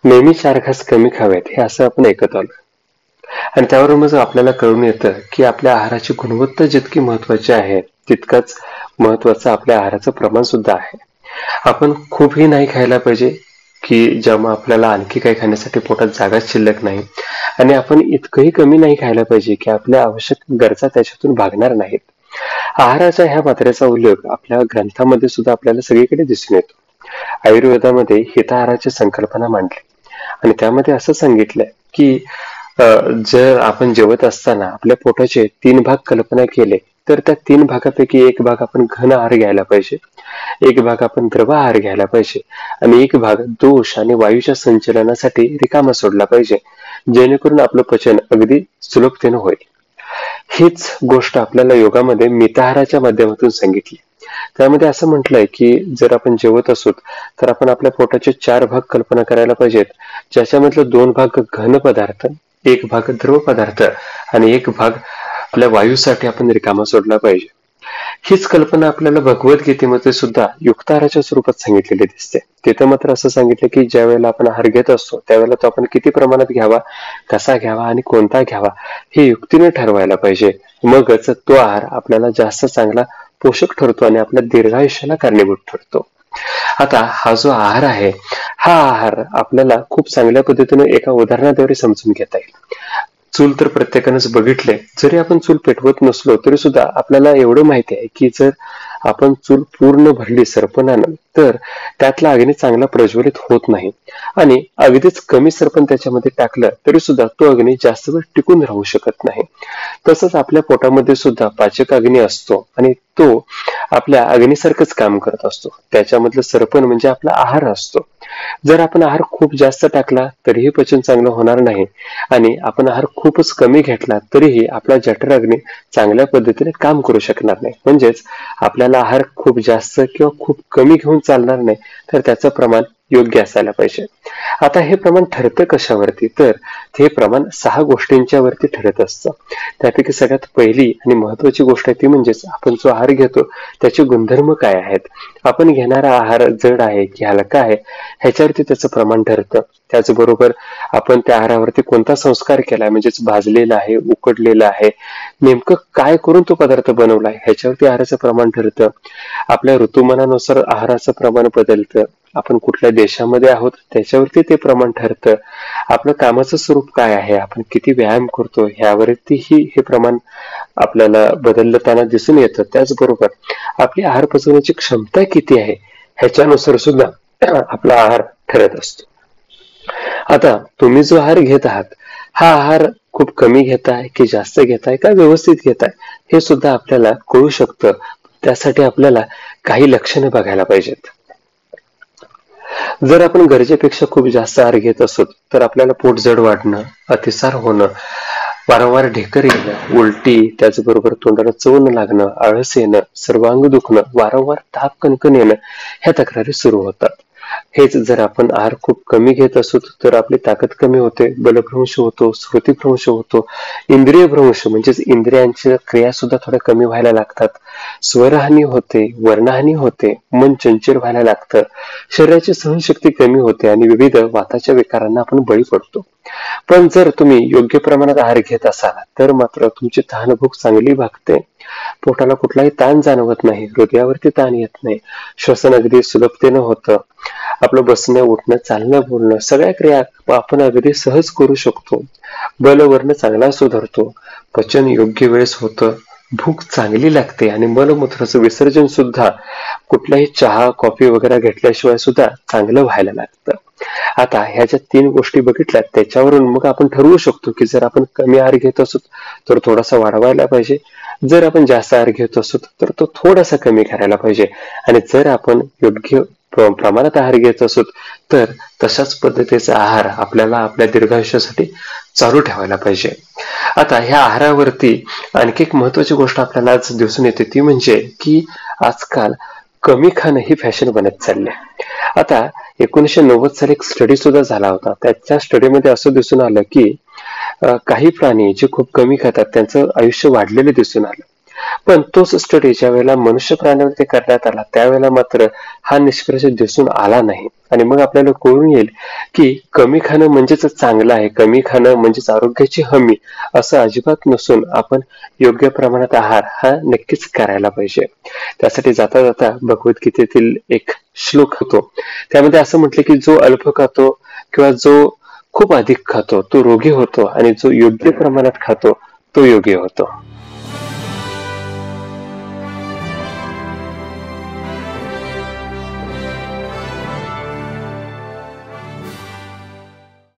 नेहमी 4 घास कमी खावेत हे असं आपण ऐकत आलो आणि त्यावरून मग आपल्याला कळून येतं की आपल्या आहाराची गुणवत्ता जितकी महत्वाची आहे तितकंच महत्वाचं आपल्या आहाराचं प्रमाण सुद्धा आहे. आपण खूपही नाही खायला पाहिजे की ज्यामुळे आपल्याला आणखी काही खाण्यासाठी पोटात जागाच शिल्लक नाही आणि आपण इतकंही कमी नाही खायला पाहिजे की आपल्या आवश्यक गरजा त्याच्यातून भागणार नाहीत. आहाराच्या ह्या मात्रेचा उल्लेख आपल्या ग्रंथामध्ये सुद्धा आपल्याला सगळीकडे दिसून येतो. आयुर्वेदामध्ये हिताहाराची संकल्पना मांडली आणि त्यामध्ये असं सांगितलंय की जर आपण जेवत असताना आपल्या पोटाचे 3 भाग कल्पना केले तर त्या 3 भागापैकी एक भाग आपण घन आहार घ्यायला पाहिजे, एक भाग आपण द्रव आहार घ्यायला पाहिजे आणि एक भाग दोष आणि वायूच्या संचलनासाठी रिकामा सोडला पाहिजे, जेणेकरून आपलं पचन अगदी सुलभतेने होईल. हीच गोष्ट आपल्याला योगामध्ये मिताहाराच्या माध्यमातून सांगितली. त्यामध्ये असं म्हटलंय की जर आपण जेवत असू तर आपण आपल्या पोटाचे 4 भाग कल्पना करायला पाहिजेत, ज्याच्यामधलं 2 भाग घन पदार्थ, एक भाग द्रव पदार्थ आणि एक भाग आपल्या वायूसाठी आपण रिकामा सोडला पाहिजे. हीच कल्पना आपल्याला भगवद्गीतेमध्ये सुद्धा युक्ताहाराच्या स्वरूपात सांगितलेली दिसते. तिथं मात्र असं सांगितलं की ज्या वेळेला आपण आहार घेत असतो त्यावेळेला तो आपण किती प्रमाणात घ्यावा, कसा घ्यावा आणि कोणता घ्यावा हे युक्तीने ठरवायला पाहिजे. मगच तो आहार आपल्याला जास्त चांगला पोषक ठरतो आणि आपल्या दीर्घायुष्याला कारणीभूत ठरतो. आता हा जो आहार आहे हा आहार आपल्याला खूप चांगल्या पद्धतीने एका उदाहरणाद्वारे समजून घेता येईल. चूल तर प्रत्येकानेच बघितले, जरी आपण चूल पेटवत नसलो तरी सुद्धा आपल्याला एवढं माहिती आहे की जर आपण चूल पूर्ण भरली सरपणानं तर त्यातला अग्नी चांगला प्रज्वलित होत नाही आणि अगदीच कमी सरपण त्याच्यामध्ये टाकलं तरी सुद्धा तो अग्नी जास्त वेळ टिकून राहू शकत नाही. तसंच आपल्या पोटामध्ये सुद्धा पाचक अग्नी असतो आणि तो आपल्या अग्नीसारखंच काम करत असतो. त्याच्यामधलं सरपण म्हणजे आपला आहार असतो. जर आपण आहार खूप जास्त टाकला तरीही पचन चांगलं होणार नाही आणि आपण आहार खूपच कमी घेतला तरीही आपला जठर अग्नी चांगल्या पद्धतीने काम करू शकणार नाही. म्हणजेच आपल्याला आहार खूप जास्त किंवा खूप कमी घेऊन चालणार नाही, तर त्याचं प्रमाण योग्य असायला पाहिजे. आता हे प्रमाण ठरतं कशावरती, तर हे प्रमाण 6 गोष्टींच्या वरती ठरत असतं. त्यापैकी सगळ्यात पहिली आणि महत्वाची गोष्ट आहे ती म्हणजेच आपण जो आहार घेतो त्याचे गुणधर्म काय आहेत. आपण घेणारा आहार जड आहे की हलका आहे ह्याच्यावरती त्याचं प्रमाण ठरतं. त्याचबरोबर आपण त्या आहारावरती कोणता संस्कार केलाय, म्हणजेच भाजलेला आहे, उकडलेला आहे, नेमकं काय करून तो पदार्थ बनवलाय ह्याच्यावरती आहाराचं प्रमाण ठरतं. आपल्या ऋतुमानानुसार आहाराचं प्रमाण बदलतं. आपण कुठल्या देशामध्ये आहोत त्याच्यावरती ते प्रमाण ठरतं. आपलं कामाचं स्वरूप काय आहे, आपण किती व्यायाम करतो ह्यावरतीही हे प्रमाण आपल्याला बदलताना दिसून येतं. त्याचबरोबर आपली आहार पचवण्याची क्षमता किती आहे ह्याच्यानुसार सुद्धा आपला आहार ठरत असतो. आता तुम्ही जो आहार घेत आहात हा आहार खूप कमी घेताय की जास्त घेताय का व्यवस्थित घेताय हे सुद्धा आपल्याला कळू शकतं. त्यासाठी आपल्याला काही लक्षणे बघायला पाहिजेत. जर आपण गरजेपेक्षा खूप जास्त आहार घेत असू तर आपल्याला पोट जड वाढणं, अतिसार होणं, वारंवार ढेकर येणं, उलटी, त्याचबरोबर तोंडाला चव न लागणं, आळस येणं, सर्वांग दुखणं, वारंवार ताप कणकण येणं ह्या तक्रारी सुरू होतात. हेच जर आपण आहार खूप कमी घेत असू तर आपली ताकद कमी होते, बलभ्रंश होतो, स्मृतिभ्रंश होतो, इंद्रिय भ्रंश म्हणजेच इंद्रियांच्या क्रिया सुद्धा थोड्या कमी व्हायला लागतात, स्वरहानी होते, वर्णहानी होते, मन चंचल व्हायला लागतं, शरीराची सहनशक्ती कमी होते आणि विविध वाताच्या विकारांना आपण बळी पडतो. पण जर तुम्ही योग्य प्रमाणात आहार घेत असाल तर मात्र तुमची तहानभूक चांगली भागते, पोटाला कुठलाही ताण जाणवत नाही, हृदयावरती ताण येत नाही, श्वसन अगदी सुलभतेनं होतं, आपलं बसणं, उठणं, चालणं, बोलणं सगळ्या क्रिया आपण अगदी सहज करू शकतो, बलवर्ण चांगला सुधारतो, पचन योग्य वेळेस होतं, भूक चांगली लागते आणि मलमूत्राचं विसर्जन सुद्धा कुठलाही चहा, कॉफी वगैरे घेतल्याशिवाय सुद्धा चांगलं व्हायला लागतं. आता ह्या ज्या 3 गोष्टी बघितल्या त्याच्यावरून मग आपण ठरवू शकतो की जर आपण कमी आहार घेत असू तर थोडासा वाढवायला पाहिजे, जर आपण जास्त आहार घेत असू तर तो थोडासा कमी करायला पाहिजे आणि जर आपण योग्य प्रमाणात आहार घेत असू तर तशाच पद्धतीचा आहार आपल्याला आपल्या दीर्घायुष्यासाठी चालू ठेवायला पाहिजे. आता ह्या आहारावरती आणखी एक महत्वाची गोष्ट आपल्याला आज दिसून येते ती म्हणजे की आजकाल कमी खाणं ही फॅशन बनत चालली आहे. आता 1990 साली एक स्टडी सुद्धा झाला होता. त्याच्या स्टडीमध्ये असं दिसून आलं की काही प्राणी जे खूप कमी खातात त्यांचं आयुष्य वाढलेलं दिसून आलं. पण तोच स्टडी ज्या वेळेला मनुष्य प्राण्यावरती करण्यात आला त्यावेळेला मात्र हा निष्कर्ष दिसून आला नाही. आणि मग आपल्याला कळून येईल की कमी खाणं म्हणजेच चांगलं आहे, कमी खाणं म्हणजेच आरोग्याची हमी असं अजिबात नसून आपण योग्य प्रमाणात आहार हा नक्कीच करायला पाहिजे. त्यासाठी जाता जाता भगवद्गीतेतील एक श्लोक होतो, त्यामध्ये असं म्हटलं की जो अल्प खातो किंवा जो खूप अधिक खातो तो रोगी होतो आणि जो योग्य प्रमाणात खातो तो योगी होतो.